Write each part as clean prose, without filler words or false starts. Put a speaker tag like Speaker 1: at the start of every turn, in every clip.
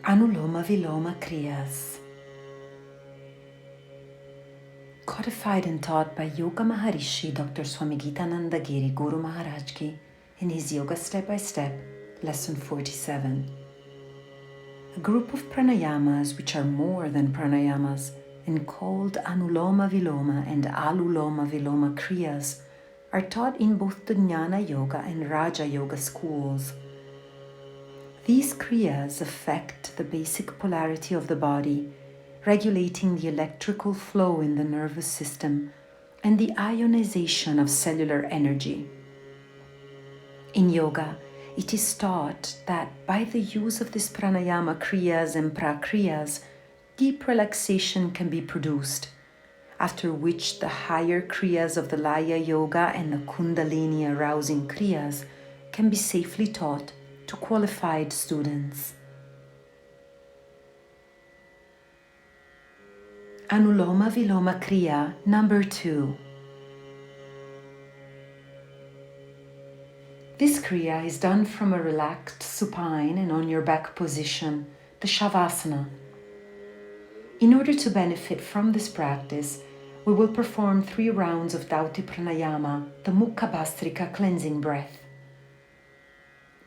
Speaker 1: Anu-Loma-Viloma kriyas. Codified and taught by Yogamaharishi Dr. Swami Gitananda Giri Guru Maharaj Ki in his Yoga Step by Step, Lesson 47. A group of pranayamas which are more than pranayamas and called Anu-Loma-Viloma and Anu-Loma-Viloma kriyas are taught in both the Jnana Yoga and Raja Yoga schools. These kriyas affect the basic polarity of the body, regulating the electrical flow in the nervous system and the ionization of cellular energy. In yoga, it is taught that by the use of these pranayama kriyas and prakriyas, deep relaxation can be produced, after which the higher kriyas of the Laya Yoga and the Kundalini arousing kriyas can be safely taught to qualified students. Anu-Loma-Viloma Kriya number 2. This kriya is done from a relaxed supine and on your back position, the Shavasana. In order to benefit from this practice, we will perform 3 rounds of Dhauti pranayama, the Mukha Bhastrika cleansing breath.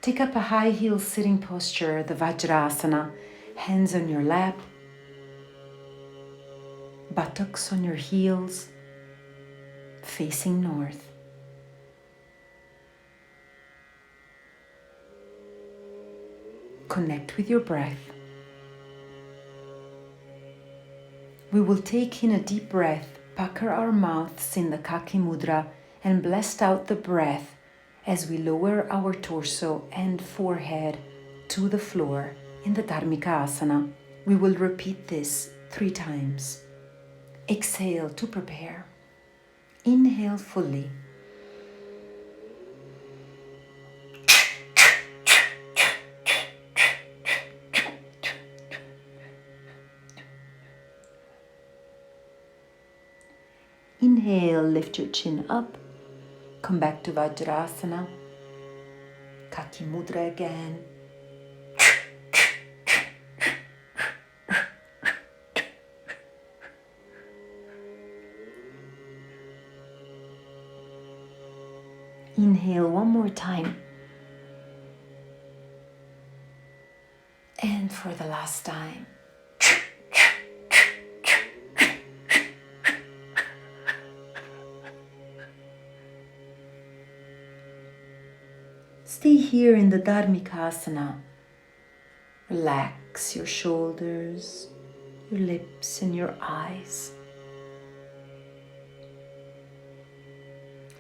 Speaker 1: Take up a high heel sitting posture, the Vajrasana, hands on your lap, buttocks on your heels, facing north. Connect with your breath. We will take in a deep breath, pucker our mouths in the Kaki Mudra and blast out the breath as we lower our torso and forehead to the floor in the Dharmika Asana. We will repeat this 3 times. Exhale to prepare. Inhale fully. Inhale, lift your chin up. Come back to Vajrasana. Kaki Mudra again. Inhale one more time. And for the last time. Stay here in the Dharmika Asana. Relax your shoulders, your lips and your eyes.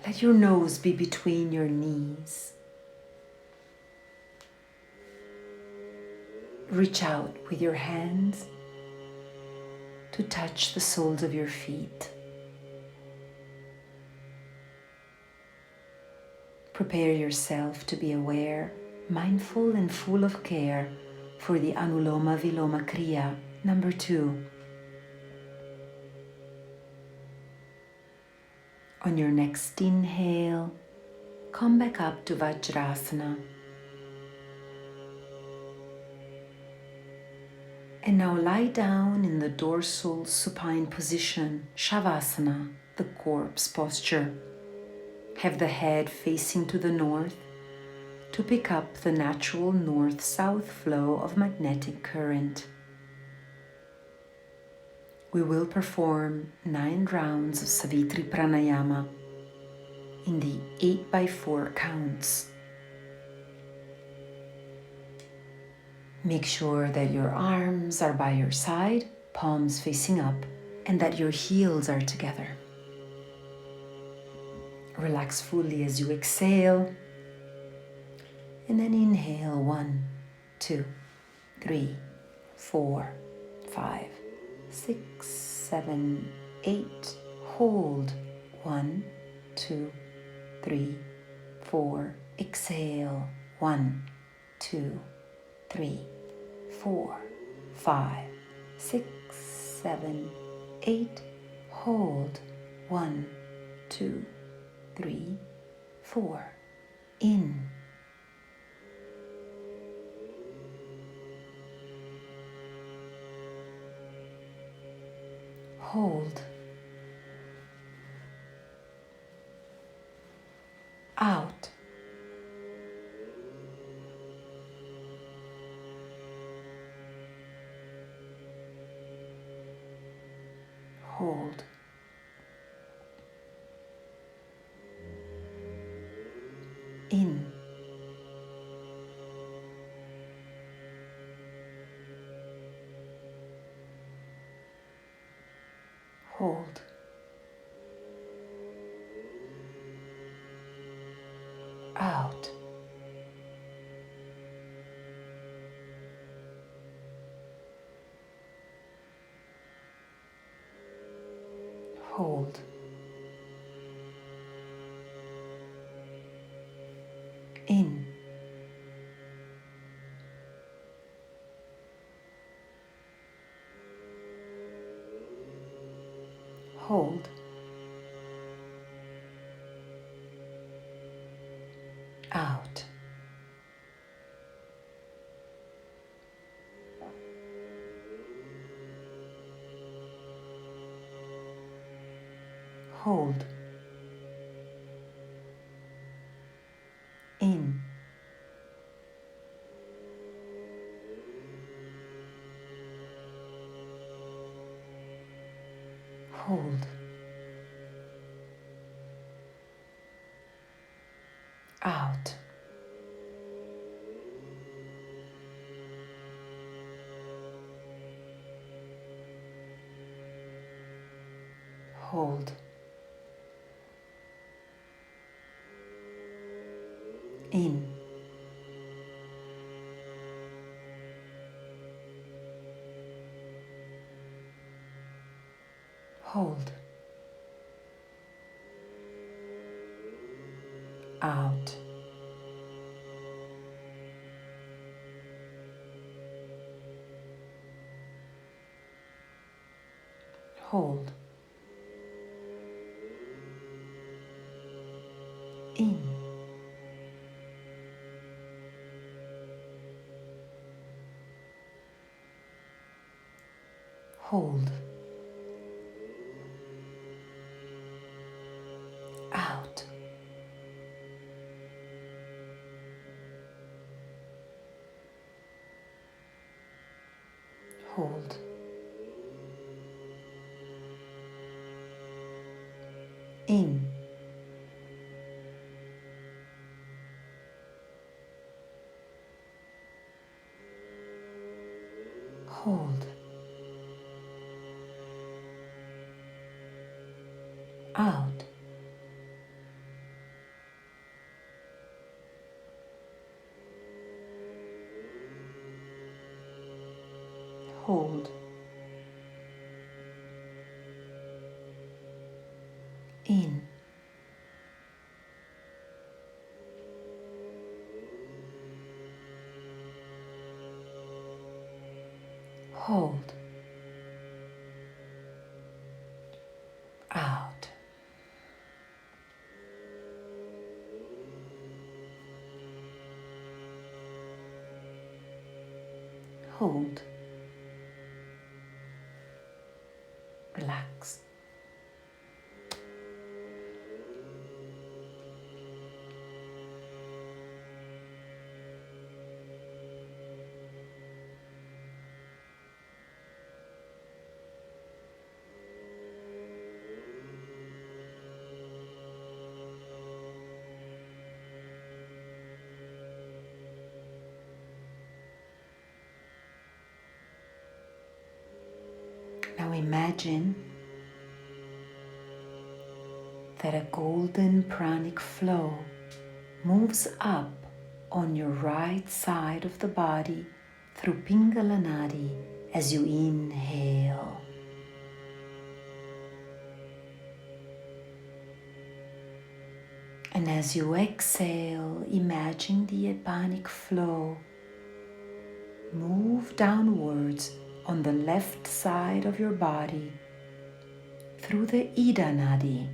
Speaker 1: Let your nose be between your knees. Reach out with your hands to touch the soles of your feet. Prepare yourself to be aware, mindful and full of care for the Anu-Loma-Viloma Kriya number 2. On your next inhale, come back up to Vajrasana. And now lie down in the dorsal supine position, Shavasana, the corpse posture. Have the head facing to the north to pick up the natural north-south flow of magnetic current. We will perform 9 rounds of Savitri pranayama in the 8x4 counts. Make sure that your arms are by your side, palms facing up, and that your heels are together. Relax fully as you exhale, and then inhale 1, 2, 3, 4, 5, 6, 7, 8. Hold 1, 2, 3, 4. Exhale 1, 2, 3, 4, 5, 6, 7, 8. Hold 1, 2, 3, 4. In. hold, out, hold, in, hold, out, hold, in, hold, out, hold, in, hold, out, hold, in, hold, out, hold, in, hold, out, hold, in, hold, out, hold, in, hold, out, hold, relax. Now imagine that a golden pranic flow moves up on your right side of the body through Pingala Nadi as you inhale. And as you exhale, imagine the Epanic flow move downwards on the left side of your body through the Ida Nadi.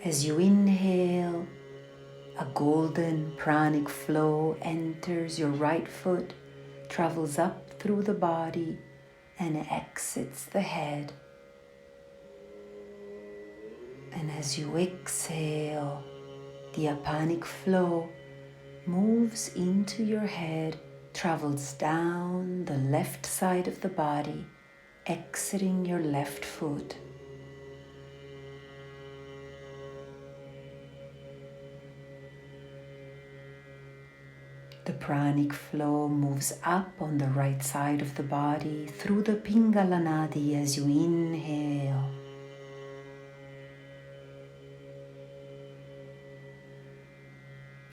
Speaker 1: As you inhale, a golden pranic flow enters your right foot, travels up through the body and exits the head. And as you exhale, the apanic flow moves into your head, travels down the left side of the body, exiting your left foot. The pranic flow moves up on the right side of the body through the Pingala Nadi as you inhale.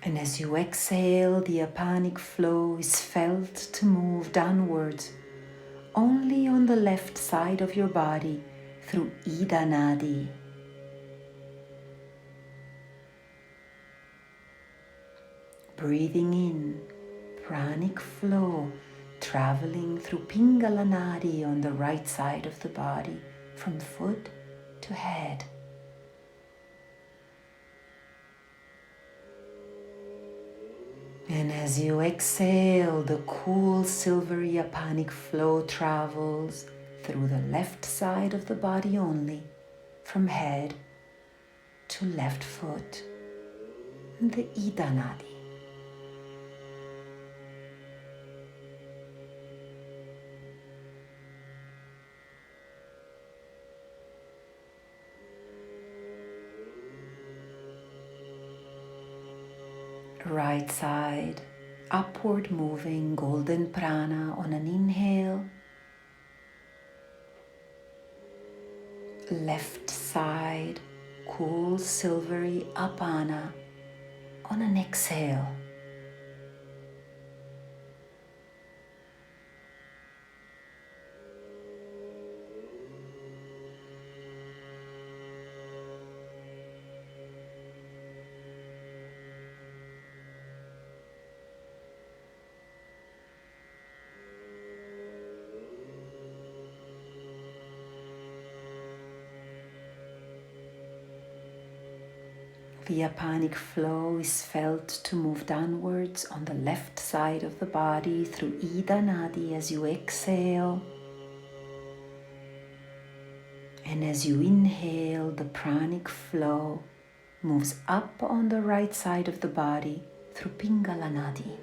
Speaker 1: And as you exhale, the apanic flow is felt to move downwards only on the left side of your body through Ida Nadi. Breathing in, pranic flow traveling through Pingala Nadi on the right side of the body from foot to head. And as you exhale, the cool silvery apanic flow travels through the left side of the body only, from head to left foot, the Ida Nadi. Right side, upward moving golden prana on an inhale. Left side, cool silvery apana on an exhale. The apanic flow is felt to move downwards on the left side of the body through Ida Nadi as you exhale. And as you inhale, the pranic flow moves up on the right side of the body through Pingala Nadi,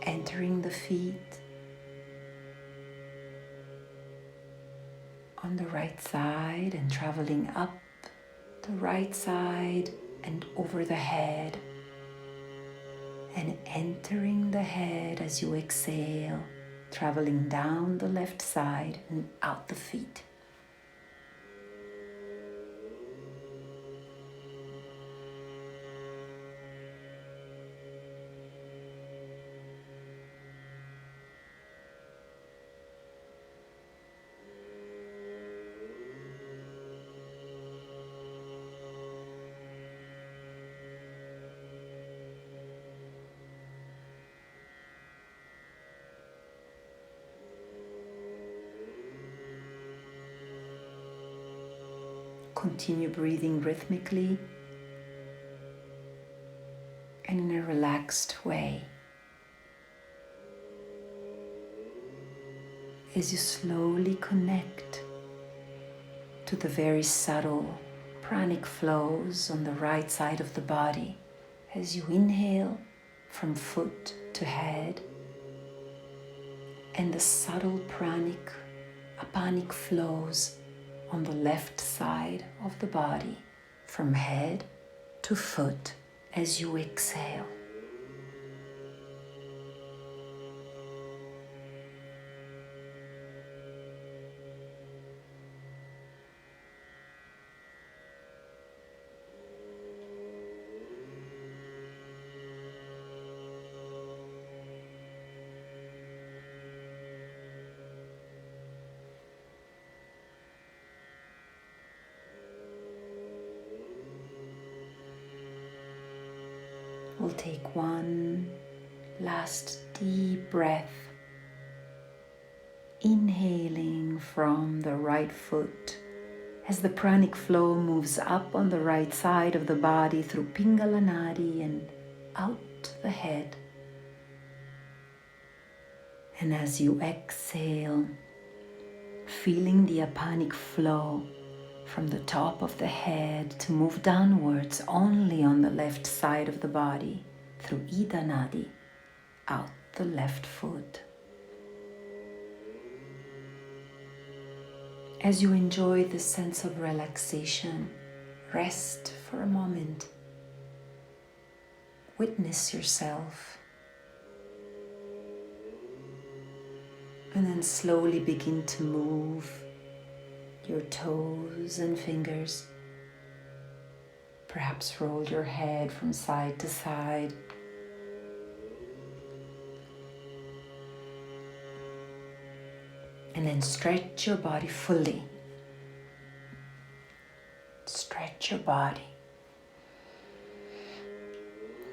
Speaker 1: entering the feet on the right side and traveling up the right side and over the head, and entering the head as you exhale, traveling down the left side and out the feet. Continue breathing rhythmically and in a relaxed way. As you slowly connect to the very subtle pranic flows on the right side of the body, as you inhale from foot to head, and the subtle pranic, apanic flows on the left side of the body from head to foot as you exhale. We'll take one last deep breath, inhaling from the right foot as the pranic flow moves up on the right side of the body through Pingala Nadi and out the head. And as you exhale, feeling the apanic flow from the top of the head to move downwards only on the left side of the body through Ida Nadi, out the left foot. As you enjoy the sense of relaxation, rest for a moment. Witness yourself. And then slowly begin to move your toes and fingers. Perhaps roll your head from side to side. And then stretch your body fully. Stretch your body.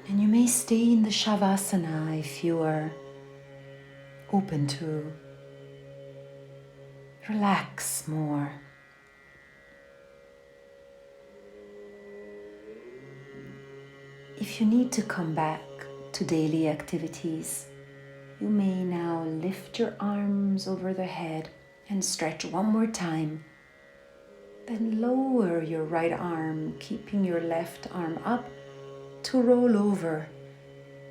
Speaker 1: And you may stay in the Shavasana if you are open to relax more. If you need to come back to daily activities, you may now lift your arms over the head and stretch one more time. Then lower your right arm, keeping your left arm up to roll over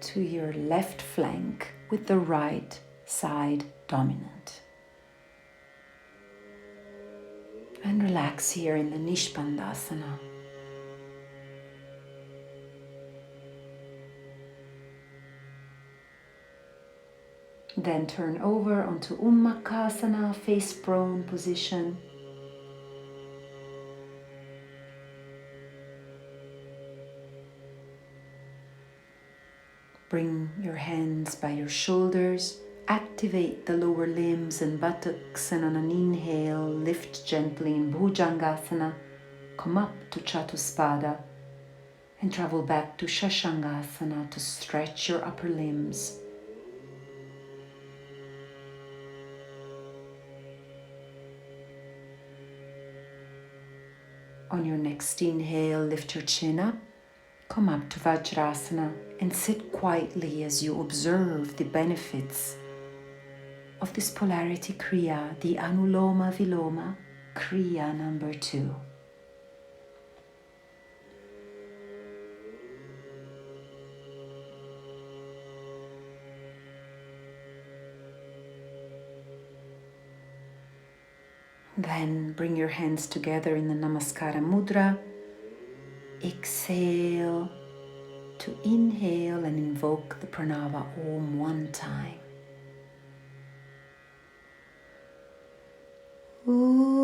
Speaker 1: to your left flank with the right side dominant. And relax here in the Nishbandasana. Then turn over onto Ummakasana, face prone position. Bring your hands by your shoulders, activate the lower limbs and buttocks, and on an inhale, lift gently in Bhujangasana, come up to Chatuspada, and travel back to Shashangasana to stretch your upper limbs. On your next inhale, lift your chin up, come up to Vajrasana and sit quietly as you observe the benefits of this Polarity Kriya, the Anu-Loma-Viloma, Kriya number 2. Then bring your hands together in the Namaskara Mudra. Exhale to inhale and invoke the pranava Om one time. Ooh.